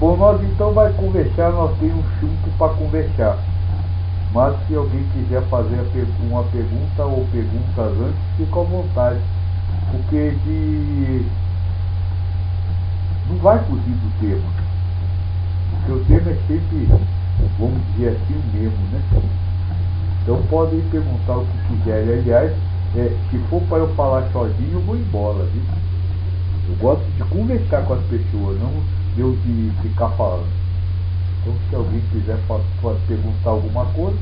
Bom, nós então vai conversar, nós temos um chumbo para conversar. Mas se alguém quiser fazer uma pergunta ou perguntas antes, fica à vontade. Porque não vai fugir do tema. Porque o tema é sempre, vamos dizer assim, o mesmo, né? Então podem perguntar o que quiserem. Aliás, se for para eu falar sozinho, eu vou embora, viu? Eu gosto de conversar com as pessoas, não eu de ficar falando. Então se alguém quiser perguntar alguma coisa.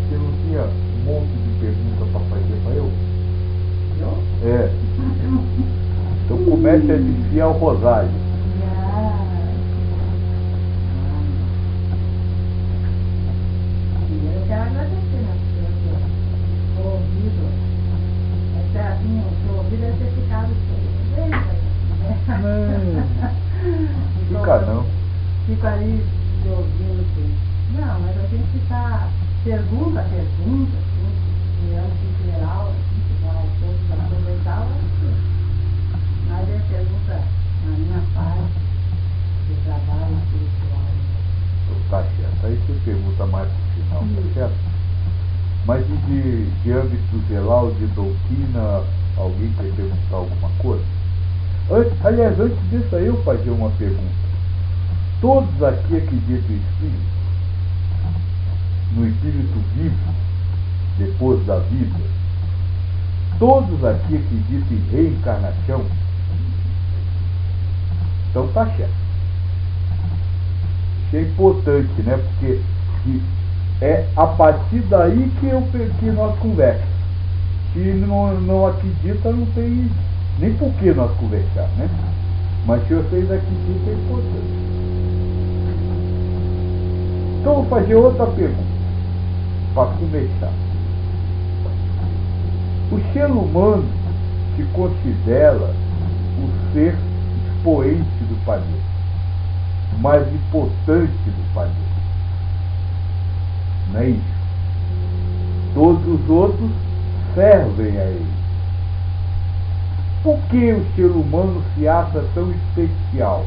Você não tinha um monte de perguntas para fazer para eu? Eu? É. Então comece a desfiar o rosário. Eu quero agradecer, né? Porque o ouvido, o ouvido deve ter ficado bem, né? Fica não. Fico ali te ouvindo assim. Não, mas a gente está pergunta, assim, criança em geral, assim, vai todos aproveitar, mas é pergunta na minha parte de trabalho espiritual. Tá certo. Aí você pergunta mais pro final, tá certo? Mas de âmbito geral, de doutrina, alguém quer perguntar alguma coisa? Aliás, antes disso aí eu fazer uma pergunta. Todos aqui acreditam em espírito? No espírito vivo, depois da vida? Todos aqui acreditam em reencarnação? Então tá certo. Isso é importante, né? Porque é a partir daí que nós conversamos. Se não acredita, não tem nem por que nós conversar, né? Mas se vocês acreditam, é importante. Então eu vou fazer outra pergunta, para começar. O ser humano se considera o ser expoente do planeta, mais importante do planeta. Não é isso? Todos os outros servem a ele. Por que o ser humano se acha tão especial?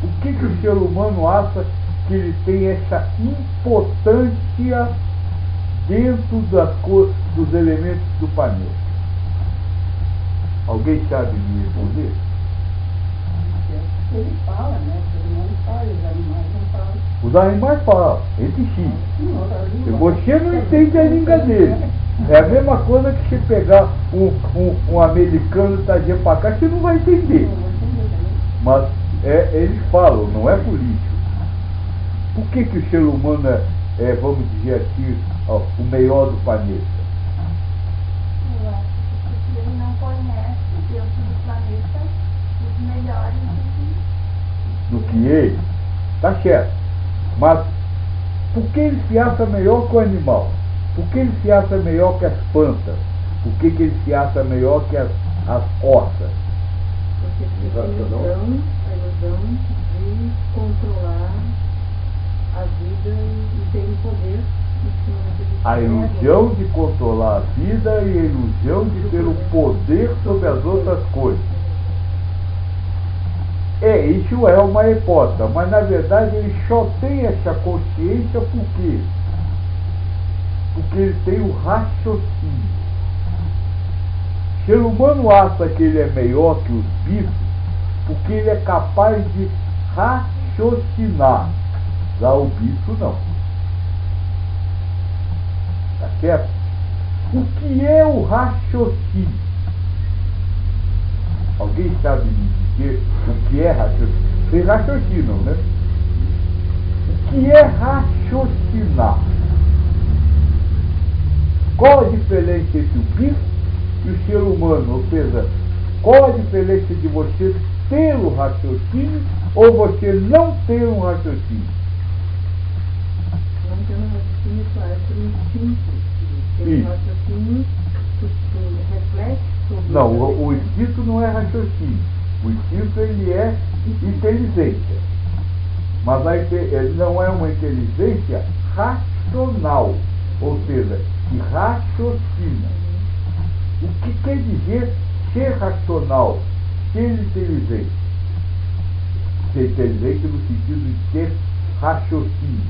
Por que o ser humano acha que ele tem essa importância dentro dos elementos do planeta? Alguém sabe me responder? Ele fala, né? Todo mundo fala, os animais não falam. Os animais falam, entre si. Sim, Você não entende a língua dele. É a mesma coisa que você pegar um americano e trazer para cá, você não vai entender. Mas eles falam, não é político. Por que o ser humano é, vamos dizer aqui, o melhor do planeta? Eu acho que ele não conhece dentro do planeta os melhores Do que ele? Tá certo. Mas por que ele se acha melhor que o animal? Por que ele se acha melhor que as plantas? Por que ele se acha melhor que as ossas? Porque tem a ilusão de controlar a vida e ter o poder em cima daquele A ilusão de controlar a vida e a ilusão de ter o poder sobre as outras coisas. Isso é uma hipótese, mas na verdade ele só tem essa consciência por quê? Porque ele tem o raciocínio. O ser humano acha que ele é melhor que os bichos porque ele é capaz de raciocinar. Já o bicho não. Tá certo? O que é o raciocínio? Alguém sabe me dizer o que é raciocínio? Vocês raciocinam, né? O que é raciocinar? Qual a diferença entre o bicho e o ser humano? Ou seja, qual a diferença de você ter o raciocínio ou você não ter um raciocínio? Não tem um raciocínio claro por instinto. Tem um raciocínio que reflete sobre... Não, o instinto não é raciocínio. O instinto ele é inteligência. Mas ele não é uma inteligência racional. Ou seja, que raciocina. quer dizer ser racional, ser inteligente. Ser inteligente no sentido de ter raciocínio.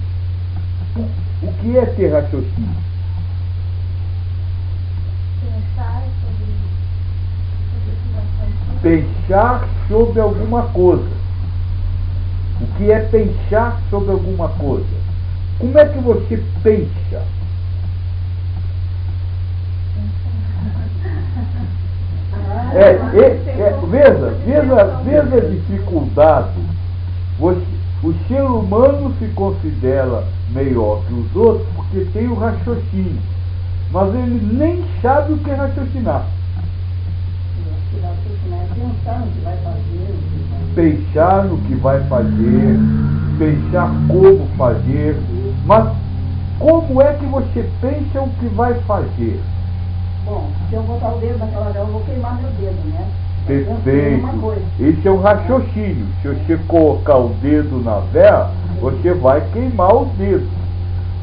O que é ter raciocínio? Pensar sobre situações. Pensar sobre alguma coisa. O que é pensar sobre alguma coisa? Como é que você pensa? Veja a dificuldade. O ser humano se considera melhor que os outros porque tem o raciocínio, mas ele nem sabe o que é raciocinar. Pensar no que vai fazer, pensar como fazer, mas como é que você pensa o que vai fazer? Bom, se eu botar o dedo naquela vela, eu vou queimar meu dedo, né? Perfeito. Esse é um raciocínio. Se você colocar o dedo na vela, você vai queimar o dedo.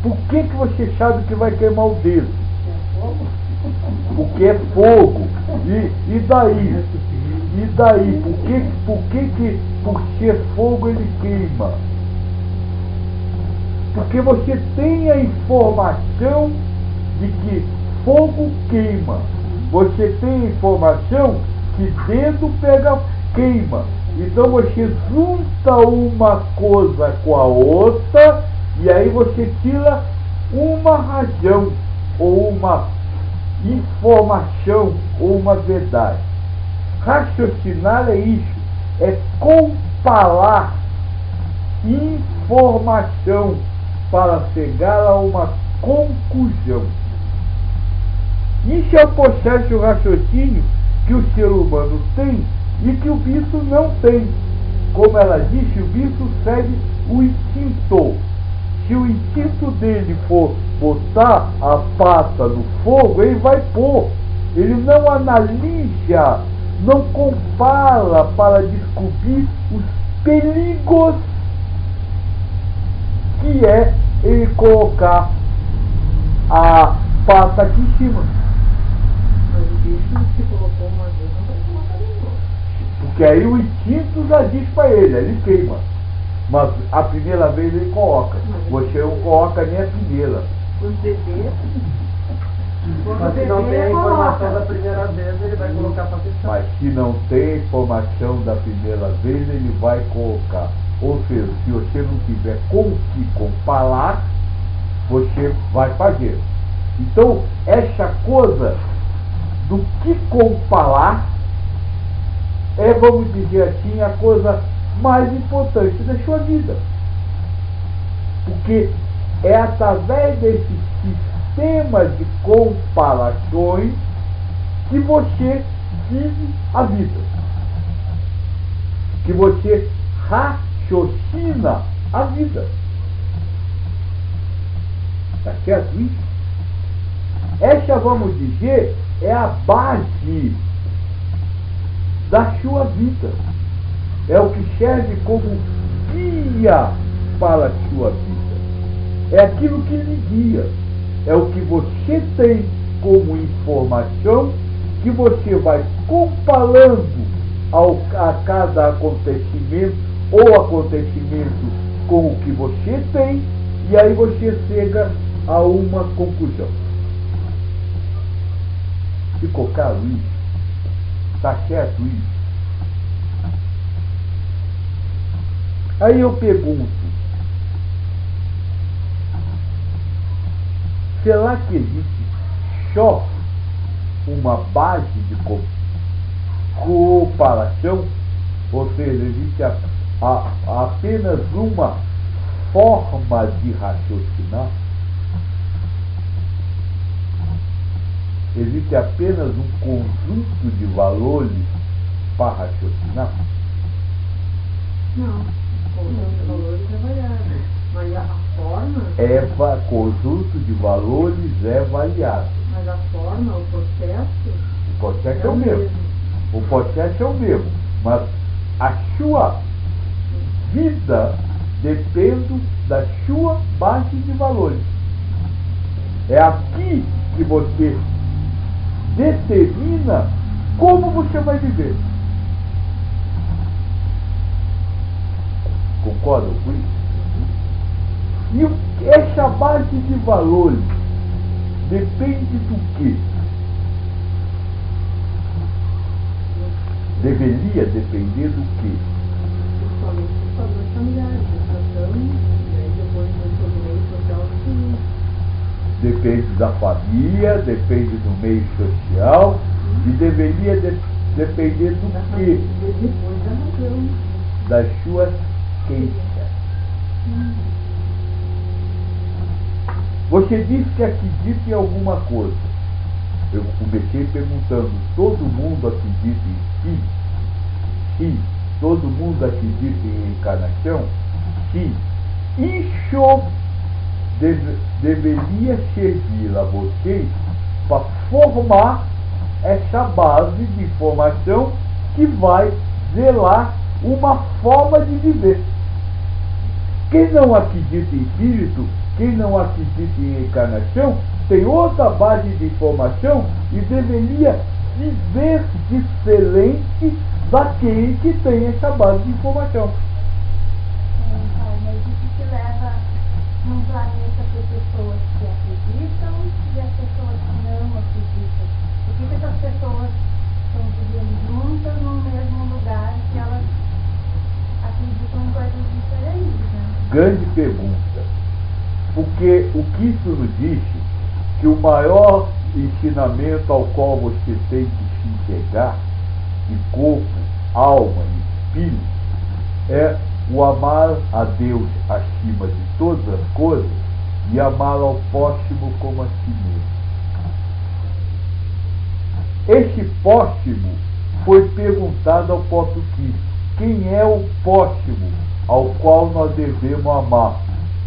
Por que você sabe que vai queimar o dedo? É fogo? Porque é fogo. E daí? E daí? Por que por ser fogo ele queima? Porque você tem a informação de que fogo queima. Você tem a informação que dedo queima. Então você junta uma coisa com a outra e aí você tira uma razão ou uma informação ou uma verdade. Raciocinar é isso, é comparar informação para chegar a uma conclusão. Isso é o processo de raciocínio que o ser humano tem e que o bicho não tem. Como ela disse, o bicho segue o instinto. Se o instinto dele for botar a pata no fogo, ele vai pôr. Ele não analisa, não compara para descobrir os perigos que é ele colocar a pata aqui em cima. Mas o bicho se colocou uma vez, não vai colocar de novo. Porque aí o instinto já diz para ele queima. Mas a primeira vez ele coloca. Você não coloca nem a primeira. Os bebês. Mas se não tem a informação da primeira vez, ele vai colocar para testar. Mas se não tem a informação da primeira vez, ele vai colocar. Ou seja, se você não tiver com o que comparar, você vai fazer. Então, essa coisa do que comparar é, vamos dizer assim, a coisa mais importante da sua vida. Porque é através desse sistema de comparações que você vive a vida. Que você raciocina a vida. Está certo isso? Essa, vamos dizer, é a base da sua vida. É o que serve como guia para a sua vida. É aquilo que lhe guia. É o que você tem como informação que você vai comparando a cada acontecimento ou acontecimento com o que você tem e aí você chega a uma conclusão. Ficou claro isso? Está certo isso? Aí eu pergunto, será que existe só uma base de comparação? Ou seja, existe apenas uma forma de raciocinar? Existe apenas um conjunto de valores para raciocinar? Não. O conjunto de valores é variável. Mas a forma. Conjunto de valores é variável. Mas a forma, o processo. O processo é o mesmo. O processo é o mesmo. Mas a sua vida depende da sua base de valores. É aqui que você determina como você vai viver. Concordam com isso? E essa base de valores depende do quê? Deveria depender do quê? Principalmente dos valores familiares, educação, e aí depois do meio social, sim. Depende da família, depende do meio social e deveria depender do quê? Depois da razão. Das suas queixas. Você disse que acredita em alguma coisa. Eu comecei perguntando, todo mundo acredita em si? Sim. Todo mundo acredita em encarnação? Sim. Isso deveria servir a vocês para formar essa base de informação que vai zelar uma forma de viver. Quem não acredita em espírito, quem não acredita em encarnação, tem outra base de informação e deveria viver diferente daquele que tem essa base de informação. Mas isso te leva num planeta para pessoas que acreditam e as pessoas que não acreditam. Por que essas pessoas estão vivendo juntas no mesmo lugar se elas acreditam em coisas diferentes, né? Grande pergunta. Porque o que isso nos diz que o maior ensinamento ao qual você tem que se entregar, de corpo, alma e espírito, é o amar a Deus acima de todas as coisas e amar ao próximo como a si mesmo. Esse próximo foi perguntado ao próprio Cristo. Quem é o próximo ao qual nós devemos amar?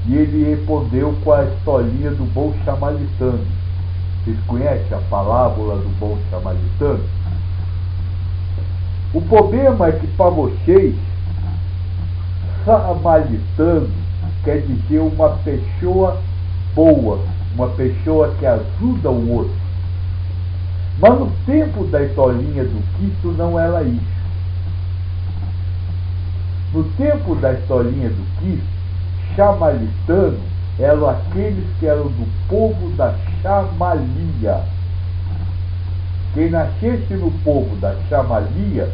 E ele respondeu com a historinha do bom samaritano. Vocês conhecem a parábola do bom samaritano? O problema é que para vocês, samaritano quer dizer uma pessoa boa, uma pessoa que ajuda o outro. Mas no tempo da historinha do Cristo não era isso. No tempo da historinha do Cristo, samaritano eram aqueles que eram do povo da Chamalia. Quem nascesse no povo da Chamalia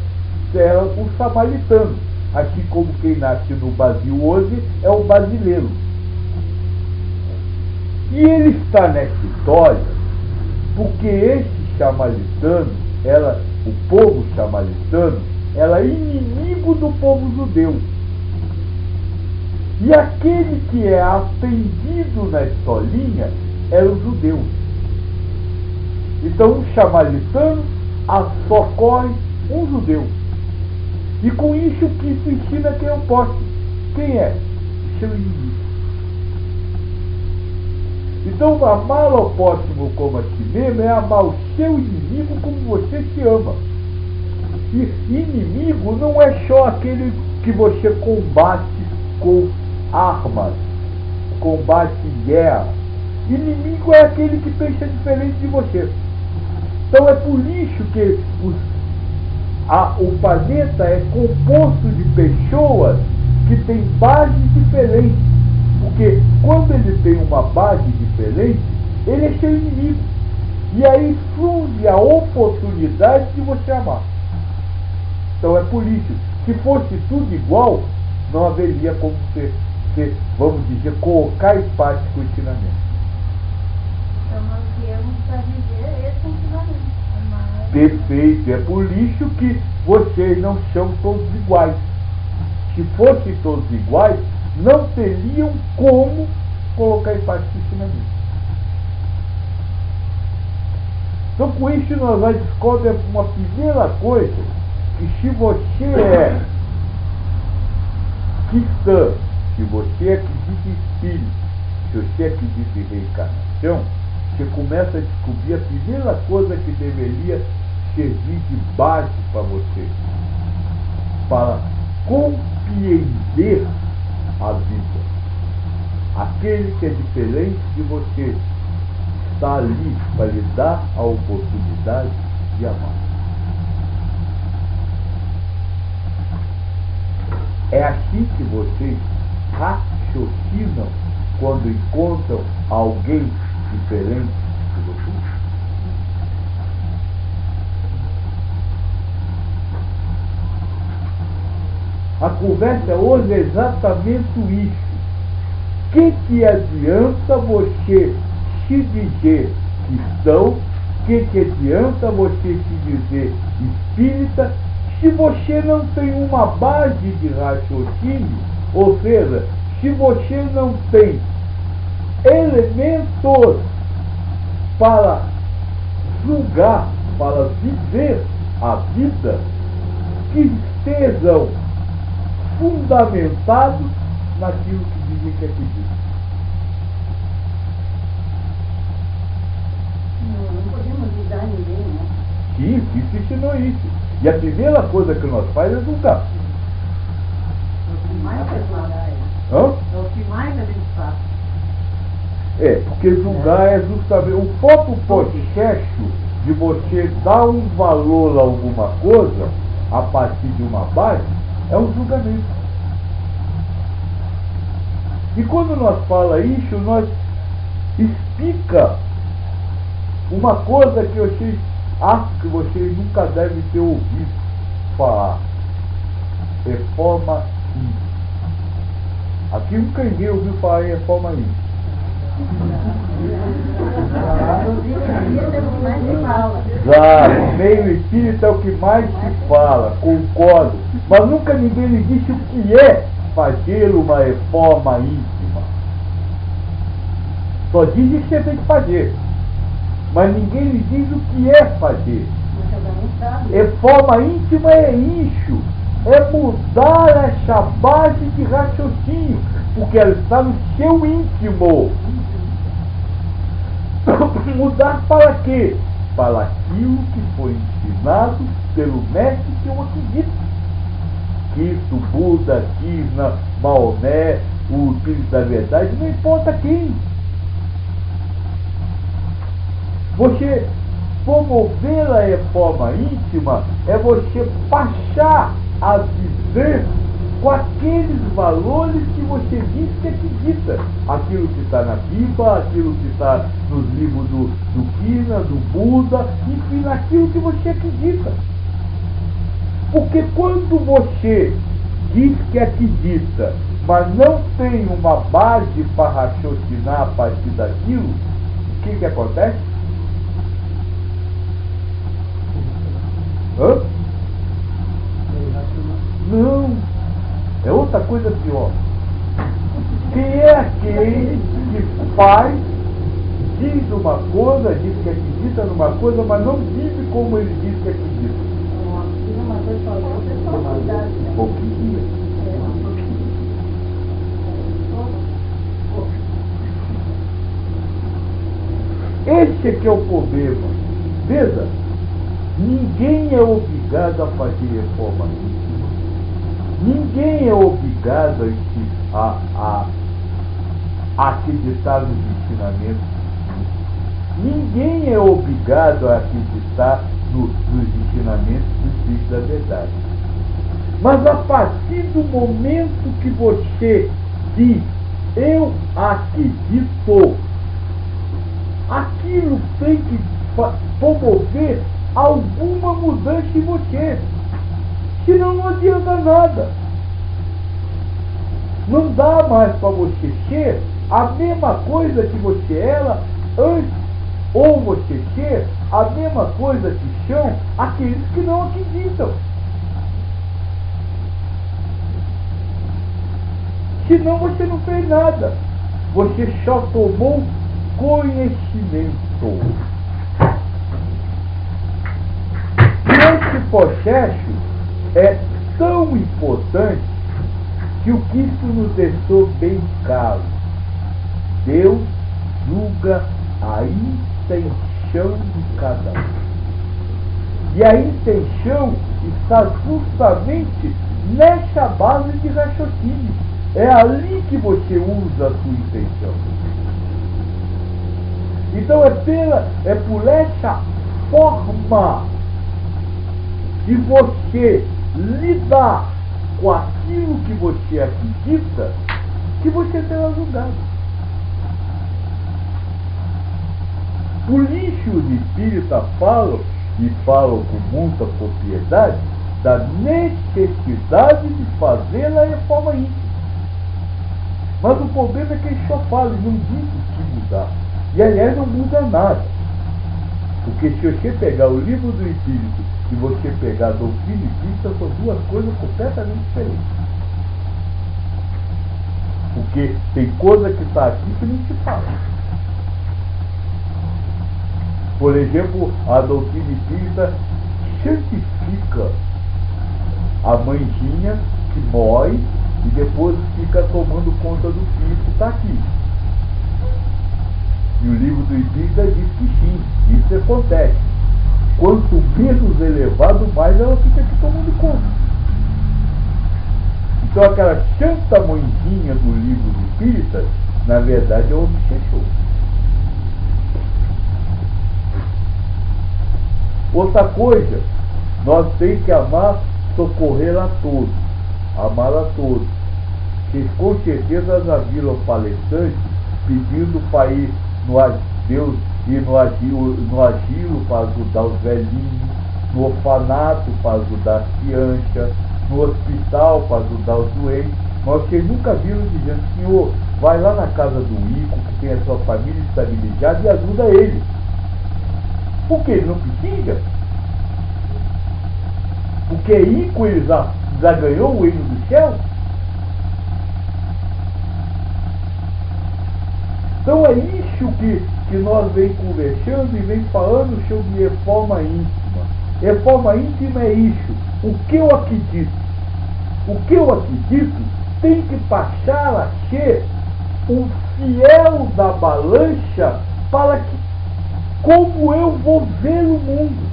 era o samaritano, assim como quem nasce no Brasil hoje é o brasileiro. E ele está nessa história porque esse samaritano, o povo samaritano, era inimigo do povo judeu. E aquele que é atendido na historinha era o judeu. Então, um samaritano socorre um judeu. E com isso o Cristo ensina quem é o próximo. Quem é? O seu inimigo. Então, amar ao próximo como a si mesmo é amar o seu inimigo como você se ama. E inimigo não é só aquele que você combate com armas, combate em guerra. Inimigo é aquele que pensa diferente de você. Então é por isso que o planeta é composto de pessoas que têm bases diferentes. Porque quando ele tem uma base diferente, ele é seu inimigo. E aí surge a oportunidade de você amar. Então é por isso, se fosse tudo igual, não haveria como você, vamos dizer, colocar em prática o ensinamento. Então nós viemos para viver esse ensinamento. Perfeito, é por isso que vocês não são todos iguais. Se fossem todos iguais, não teriam como colocar em prática o ensinamento. Então com isso nós vamos descobrir uma primeira coisa, que se você é cristã, se você acredita em espírito, se você acredita em reencarnação, você começa a descobrir a primeira coisa que deveria servir de base para você, para compreender a vida. Aquele que é diferente de você, está ali para lhe dar a oportunidade de amar. É assim que vocês raciocinam quando encontram alguém diferente de vocês? A conversa hoje é exatamente isso. Que adianta você se dizer cristão? Que adianta você se dizer espírita se você não tem uma base de raciocínio? Ou seja, se você não tem elementos para julgar, para viver a vida, que estejam fundamentados naquilo que dizem que acreditam. Não podemos julgar ninguém, né? Isso ensinou isso. E a primeira coisa que nós fazemos é julgar. O que mais é julgar, Hã? é o que mais a gente faz. É, porque julgar é justamente o próprio processo de você dar um valor a alguma coisa a partir de uma base é um julgamento. E quando nós fala isso, nós explica uma coisa que vocês acham que vocês nunca devem ter ouvido falar. Reforma íntima. Aqui nunca ninguém ouviu falar em reforma íntima. Claro, o meio espírita é o que mais se fala, concordo. Mas nunca ninguém lhe disse o que é fazer uma reforma íntima. Só dizem que você tem que fazer. Mas ninguém lhe diz o que é fazer. Reforma íntima é isso. É mudar essa base de raciocínio. Porque ela está no seu íntimo. Mudar para quê? Para aquilo que foi ensinado pelo mestre que eu acredito. Cristo, Buda, Krishna, Maomé, o Espírito da Verdade, não importa quem. Você promover a reforma íntima é você passar a viver com aqueles valores que você diz que acredita. Aquilo que está na Bíblia, aquilo que está nos livros do Krishna, do Buda, enfim, naquilo que você acredita. Porque quando você diz que acredita, mas não tem uma base para raciocinar a partir daquilo, o que acontece? Hã? Não. É outra coisa pior. Quem é aquele que faz, diz uma coisa, diz que acredita numa coisa, mas não vive como ele diz que acredita? Pouquinho. Esse é que é o problema. Veja, ninguém é obrigado a fazer reforma íntima. Ninguém é obrigado a acreditar nos ensinamentos. Ninguém é obrigado a acreditar nos ensinamentos do Espírito da Verdade. Mas a partir do momento que você diz, eu acredito, aquilo tem que promover alguma mudança em você. Senão não adianta nada. Não dá mais para você ser a mesma coisa que você era antes. Ou você ser a mesma coisa que são aqueles que não acreditam. Senão você não fez nada. Você só tomou conhecimento. E esse processo é tão importante que o Cristo nos deixou bem claro. Deus julga a intenção de cada um. E a intenção está justamente nessa base de raciocínio. É ali que você usa a sua intenção. Então é por essa forma de você lidar com aquilo que você acredita que você será julgado. Por isso os espíritas falam, e falam com muita propriedade, da necessidade de fazer a reforma íntima. Mas o problema é que eles só falam, não dizem o que mudar. E aliás não muda nada. Porque se você pegar o livro do Espírito e você pegar a doutrina espírita, são duas coisas completamente diferentes. Porque tem coisa que está aqui que não se fala. Por exemplo, a doutrina espírita santifica a mãezinha que morre e depois fica tomando conta do filho que está aqui. E o livro do Espírita diz que sim, isso acontece. Quanto menos elevado, mais ela fica aqui tomando conta. Então aquela santa mãezinha do livro do Espírita, na verdade é o obsessor. Outra coisa, nós temos que amar, socorrer a todos, amar a todos. Que com certeza já viram palestrantes pedindo para ir Deus ir no asilo para ajudar os velhinhos, no orfanato para ajudar as crianças, no hospital para ajudar os doentes. Mas vocês nunca viram dizendo, Senhor, vai lá na casa do Ico, que tem a sua família estabilizada, e ajuda ele. Por que ele não precisa? Porque Ico ele já ganhou o reino do céu? Então é isso que nós vem conversando e vem falando sobre reforma íntima. Reforma íntima é isso. O que eu acredito? O que eu acredito tem que passar a ser um fiel da balança para que como eu vou ver o mundo.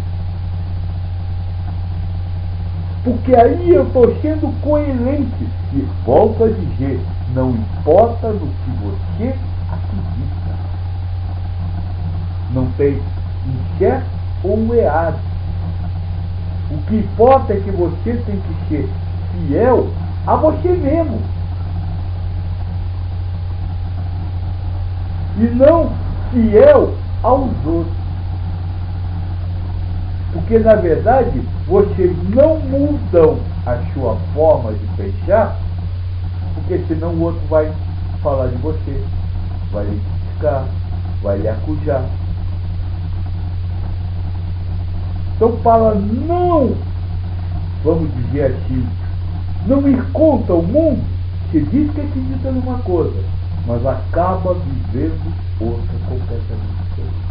Porque aí eu estou sendo coerente. E volto a dizer, não importa no que você acredita. Não tem certo ou errado. O que importa é que você tem que ser fiel a você mesmo. E não fiel aos outros. Porque na verdade vocês não mudam a sua forma de pensar, porque senão o outro vai falar de você, vai lhe criticar, vai lhe acusar. Então para não, vamos dizer assim, não ir contra o mundo, você diz que acredita numa coisa, mas acaba vivendo outra completamente diferente.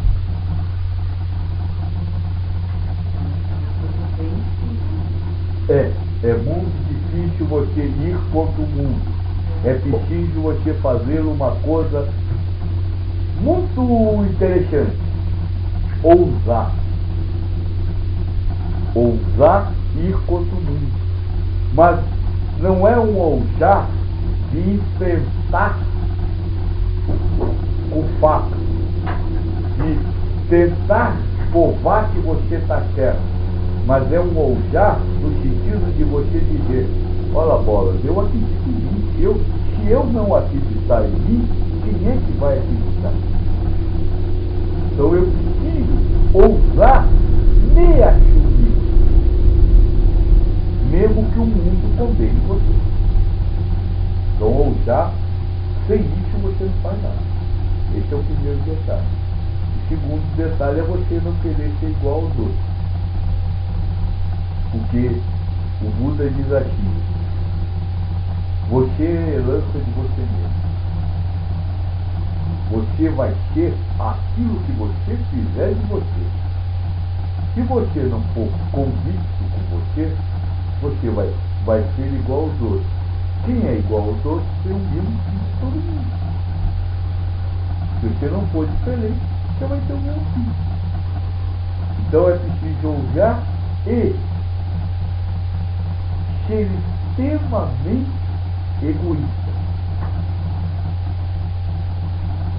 É muito difícil você ir contra o mundo. É preciso você fazer uma coisa muito interessante. Ousar. Ousar ir contra o mundo. Mas não é um ousar de enfrentar com faca. De tentar provar que você está certo. Mas é um ousar no sentido de você dizer, olha bola, eu acredito em mim. Se eu não acreditar em mim, quem é que vai acreditar? Então eu preciso ousar me assumir, mesmo que o mundo condene você. Então ousar, sem isso você não faz nada. Esse é o primeiro detalhe. O segundo detalhe é você não querer ser igual aos outros. Porque o Buda diz aqui, você é herança de você mesmo. Você vai ser aquilo que você fizer de você. Se você não for convicto com você, você vai ser igual aos outros. Quem é igual aos outros tem o mesmo fim de todo mundo. Se você não for diferente, você vai ter o mesmo fim. Então é preciso ousar e ser extremamente egoísta.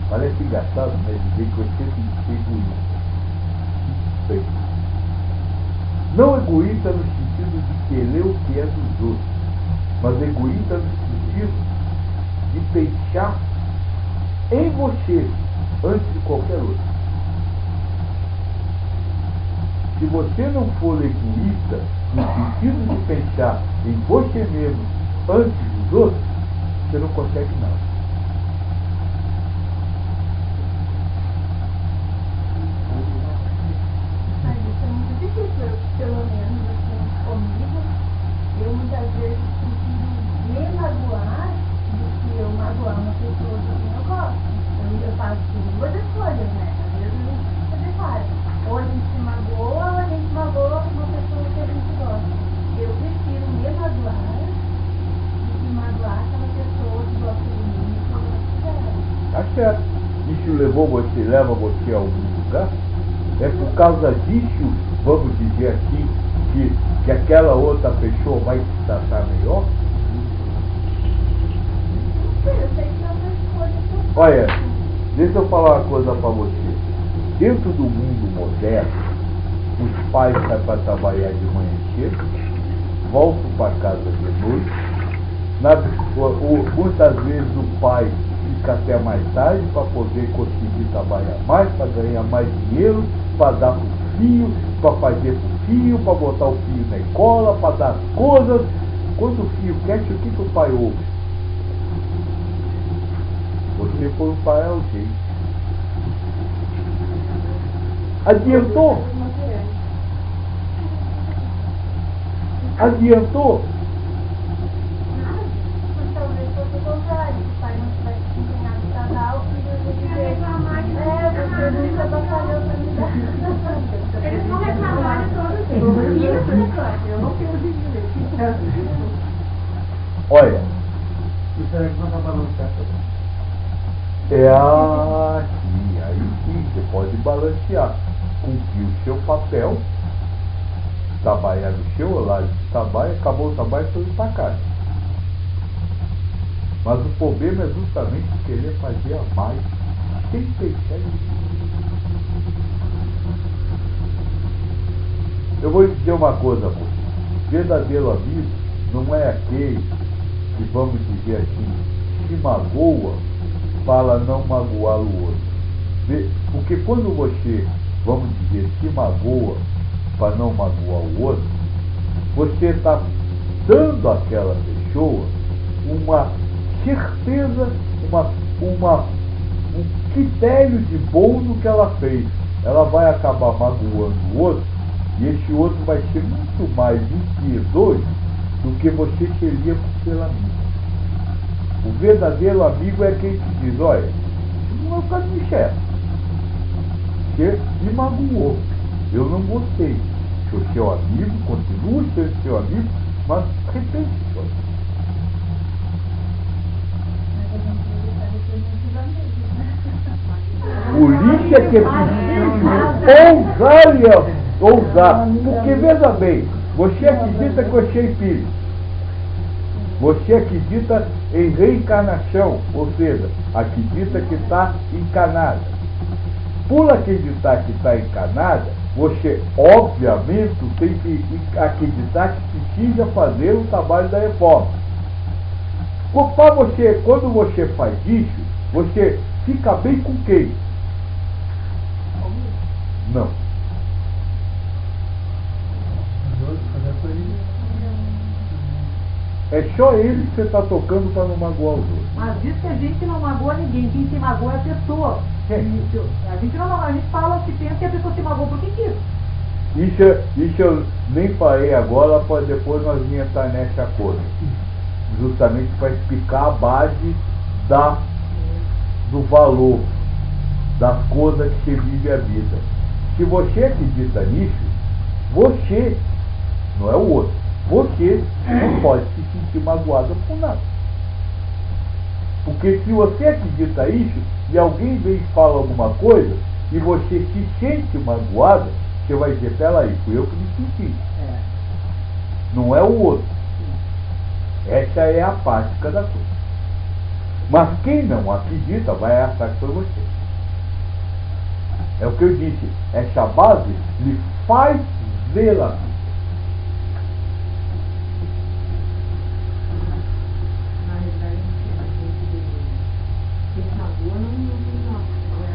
Parece engraçado, né? Dizer que você tem que ser egoísta. Bem, não egoísta no sentido de querer o que é dos outros, mas egoísta no sentido de pensar em você antes de qualquer outro. Se você não for egoísta no sentido de pensar em você mesmo antes dos outros, você não consegue nada. Mas isso é muito difícil, pelo menos assim, comigo. Eu muitas vezes prefiro me magoar do que eu magoar uma pessoa de quem eu gosto. Eu faço duas escolhas, né? Às vezes a gente fica declara. Ou a gente se magoa, ou a gente magoa uma pessoa que a gente gosta. Eu prefiro me magoar do que magoar aquela pessoa que gosta de mim e que eu gosto dela. Tá certo. Isso leva você a algum lugar? É por causa disso, vamos dizer assim, que aquela outra pessoa vai te tratar melhor? Eu sei que é uma escolha que eu faço. Olha, deixa eu falar uma coisa para você. Dentro do mundo moderno, os pais saem para trabalhar de manhã cedo, voltam para casa de noite. Muitas vezes o pai fica até mais tarde para poder conseguir trabalhar mais, para ganhar mais dinheiro, para dar para o filho, para fazer para o filho, para botar o filho na escola, para dar as coisas. Quando o filho quer, o que o pai ouve? Você foi um pai ausente. Adiantou? Adiantou? Mas talvez fosse o contrário. O pai não tivesse se empenhado para dar, o filho ia dizer, você nunca batalhou para me dar. Eles vão reclamar de todo jeito. Eu não tenho direito. Olha, Isso é que não está balanceado. aí sim, você pode balancear, cumprir o seu papel, trabalhar no seu horário de trabalho, acabou o trabalho e foi para casa. Mas o problema é justamente querer fazer a mais, sem pensar em isso. Eu vou lhe dizer uma coisa, amor. Verdadeiro amigo não é aquele que, vamos dizer assim, se magoa para não magoar o outro. Porque quando você, vamos dizer, se magoa para não magoar o outro, você está dando àquela pessoa uma certeza, um critério de bom do que ela fez. Ela vai acabar magoando o outro, e esse outro vai ser muito mais impiedoso do que você seria por ser amigo. O verdadeiro amigo é quem te diz, olha, isso não é o caminho certo. Você me magoou. Eu não gostei. Sou seu amigo, continuo sendo seu amigo, mas repente isso. Mas a gente vai deixar depois muitos amigos, né? Por isso é que é preciso ousar. Porque veja bem, você acredita que você é filho. Você acredita em reencarnação, ou seja, acredita que está encarnada. Por acreditar que está encarnada, você obviamente tem que acreditar que precisa fazer o trabalho da reforma. Para você, quando você faz isso, você fica bem com quem? Não. É só ele que você está tocando para não magoar os outros. Mas diz que a gente não magoa ninguém, quem se magoa é a pessoa. A gente não magoa, a gente fala o que pensa e a pessoa se magoa porque quis. Isso eu nem falei agora, para depois nós vamos entrar nesse acordo. Justamente para explicar a base do valor das coisas que você vive a vida. Se você acredita nisso, você, não é o outro, você não pode se sentir magoado por nada. Porque se você acredita isso e alguém vem e fala alguma coisa e você se sente magoado, você vai dizer, peraí, fui eu que me senti. Não é o outro. Essa é a prática da coisa. Mas quem não acredita vai achar que foi você. É o que eu disse, essa base lhe faz ver a vida. Na realidade, a gente pensador não é.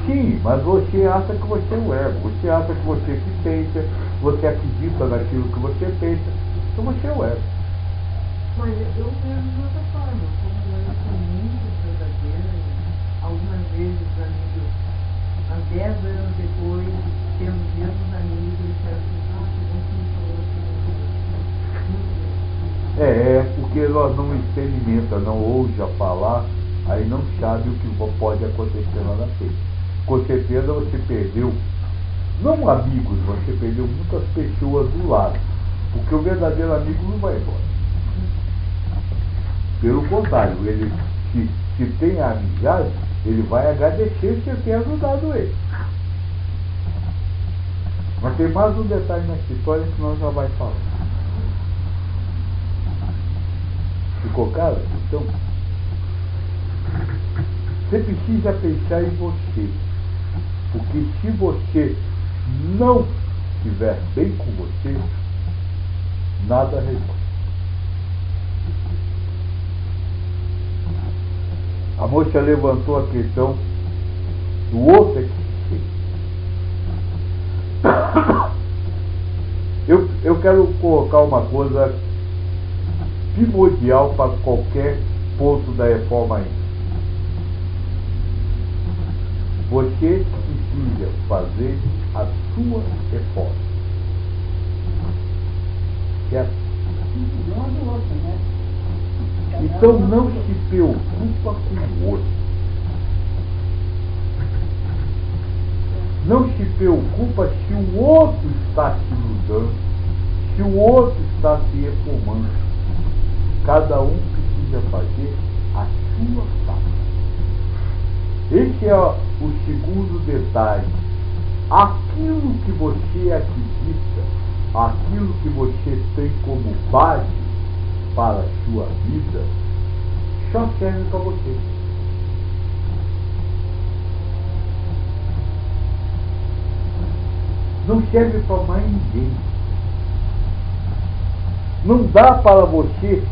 Sim, mas você acha que você é o ego, você acha que você que pensa, você acredita naquilo que você pensa, então você é o ego. Mas eu vejo de outra forma, como eu sou muito verdadeira, e algumas vezes amigos, há 10 anos depois, tendo os mesmos amigos, eles disseram assim, nossa, você me falou assim, muito bem. É, porque nós não experimenta, não ousa falar, aí não sabe o que pode acontecer lá na frente. Com certeza você perdeu, não amigos, você perdeu muitas pessoas do lado, porque o verdadeiro amigo não vai embora. Pelo contrário, ele, se tem a amizade, ele vai agradecer você ter ajudado ele. Mas tem mais um detalhe nessa história que nós já vai falar. Ficou claro? Então, você precisa pensar em você. Porque se você não estiver bem com você, nada resolve. A moça levantou a questão do outro é que eu quero colocar uma coisa primordial para qualquer ponto da reforma aí. Você precisa fazer a sua reforma. Certo? Um do outro, né? Então não se preocupa com o outro. Não se preocupa se o outro está se mudando, se o outro está se reformando. Cada um precisa fazer a sua parte. Esse é o segundo detalhe. Aquilo que você acredita, aquilo que você tem como base para a sua vida, só serve para você. Não serve para mais ninguém. Não dá para você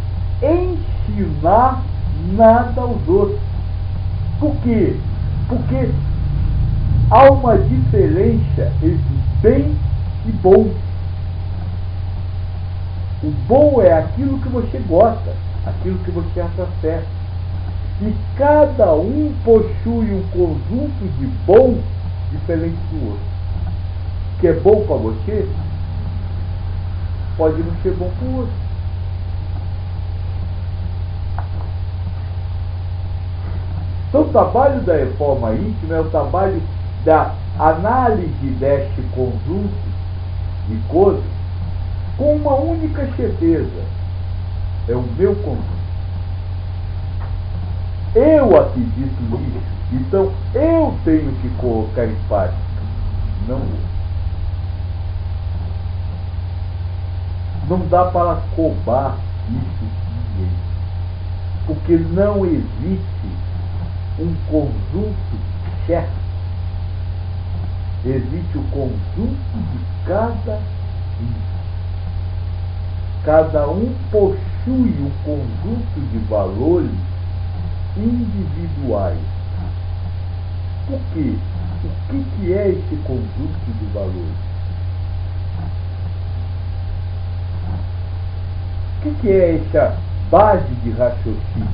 ensinar nada aos outros. Por quê? Porque há uma diferença entre bem e bom. O bom é aquilo que você gosta, aquilo que você acha certo. E cada um possui um conjunto de bom diferente do outro. O que é bom para você pode não ser bom para o outro. Então o trabalho da reforma íntima é o trabalho da análise deste conjunto de coisas com uma única certeza: é o meu conjunto. Eu acredito nisso, então eu tenho que colocar em prática, não eu. Não dá para cobrar isso de ninguém, porque não existe um conjunto certo. Existe o conjunto de cada um. Cada um possui um conjunto de valores individuais. Por quê? O que é esse conjunto de valores? O que é essa base de raciocínio?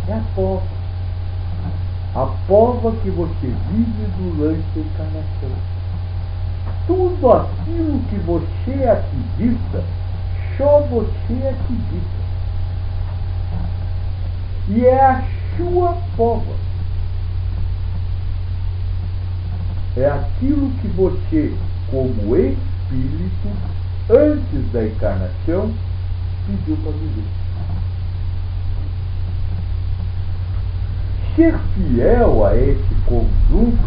É a prova. A prova que você vive durante a encarnação. Tudo aquilo que você acredita, só você acredita. E é a sua prova. É aquilo que você, como espírito, antes da encarnação, pediu para viver. Ser fiel a esse conjunto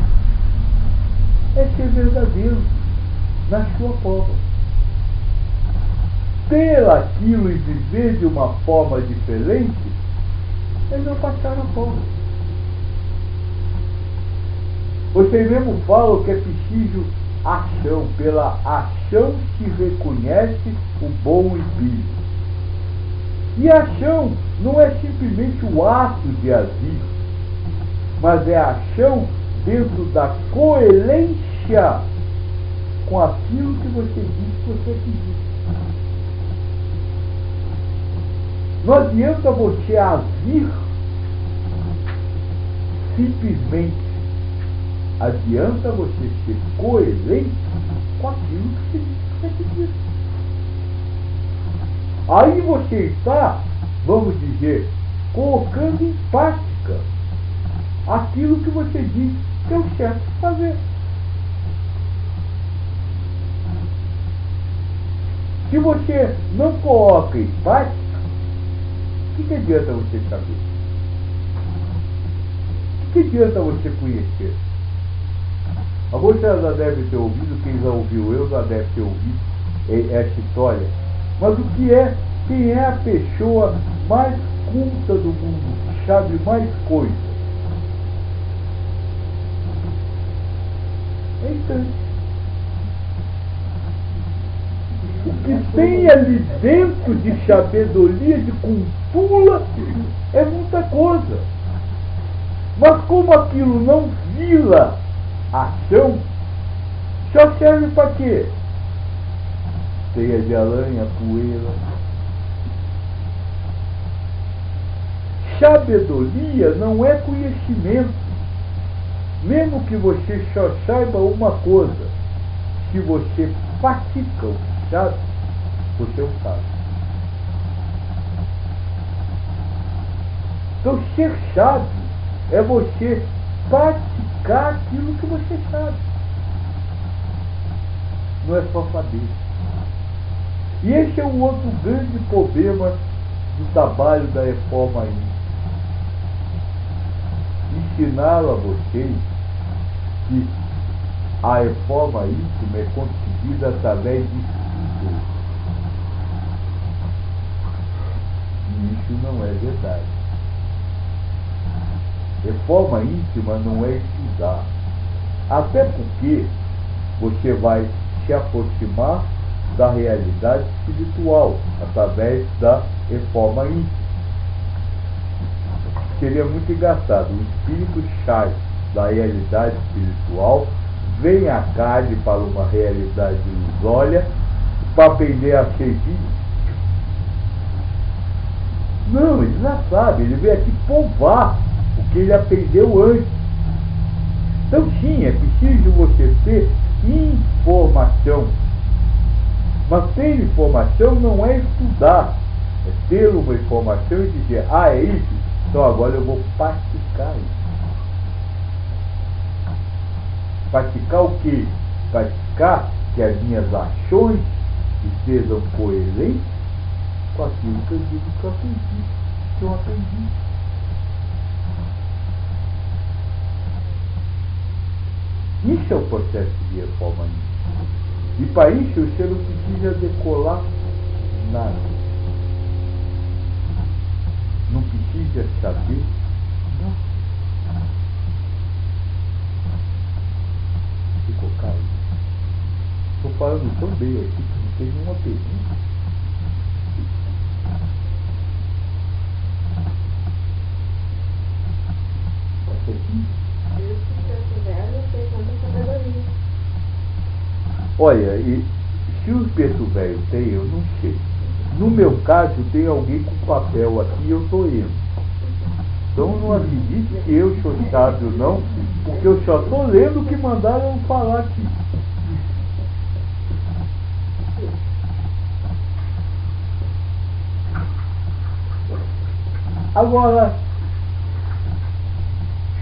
é ser verdadeiro na sua prova. ter aquilo e viver de uma forma diferente, eles não passaram fome. Vocês mesmo falam que é preciso ação. Pela ação se reconhece o bom espírito. E a ação não é simplesmente o ato de agir, mas é a ação dentro da coerência com aquilo que você diz que você acredita. Não adianta você agir simplesmente. Adianta você ser coerente com aquilo que você diz que você acredita. Aí você está, vamos dizer, colocando em prática aquilo que você diz que é o certo de fazer. Se você não coloca em prática, o que adianta você saber? O que adianta você conhecer? Você já deve ter ouvido, quem já ouviu eu já deve ter ouvido essa história. Mas o que é? Quem é a pessoa mais culta do mundo, que sabe mais coisas? É instante. O que tem ali dentro de sabedoria, de cultura, é muita coisa. Mas como aquilo não vira ação, só serve para quê? Teia de aranha, poeira. Sabedoria não é conhecimento. Mesmo que você só saiba uma coisa, se você pratica o que sabe, você o sabe. Então, ser sábio é você praticar aquilo que você sabe. Não é só saber. E esse é um outro grande problema do trabalho da reforma íntima. Ensinar a vocês que a reforma íntima é conseguida através de estudo. E isso não é verdade. Reforma íntima não é estudar. Até porque você vai se aproximar da realidade espiritual através da reforma íntima. Seria muito engraçado, o espírito sai da realidade espiritual, vem a carne para uma realidade ilusória para aprender a servir. Não, ele já sabe, ele veio aqui provar o que ele aprendeu antes. Então sim, é preciso você ter informação. Mas ter informação não é estudar, é ter uma informação e dizer, é isso, então agora eu vou praticar isso. Praticar o quê? Praticar que as minhas ações estejam coerentes com aquilo que eu digo que eu aprendi. Que eu aprendi. Isso é o processo de reforma íntima. E para isso você não precisa decolar nada. Não precisa saber nada. Ficou caído. Estou falando tão bem aqui que não tem nenhuma pergunta. Passa aqui. Olha, e se o preto velho tem, eu não sei. No meu caso, tem alguém com papel aqui e eu estou indo. Então não acredite que eu sou sábio, não, porque eu só estou lendo o que mandaram falar aqui. Agora,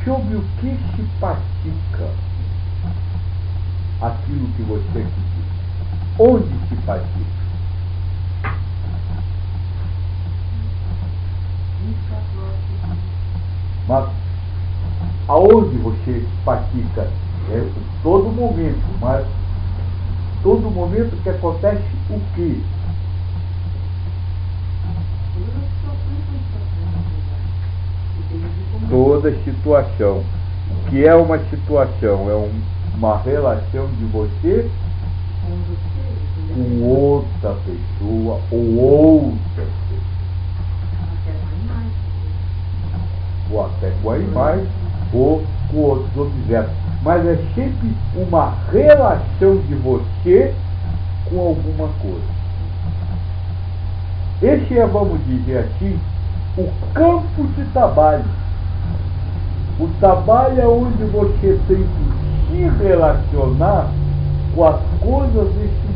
sobre o que se pratica aquilo que você acredita? Onde se pratica? Mas aonde você pratica? É todo momento, mas todo momento que acontece o quê? toda situação. O que é uma situação? É uma relação de você com outra pessoa ou outra pessoa. Ou até com animais ou com outros objetos. Mas é sempre uma relação de você com alguma coisa. Esse é, vamos dizer assim, o campo de trabalho. O trabalho é onde você tem que se relacionar com as coisas desse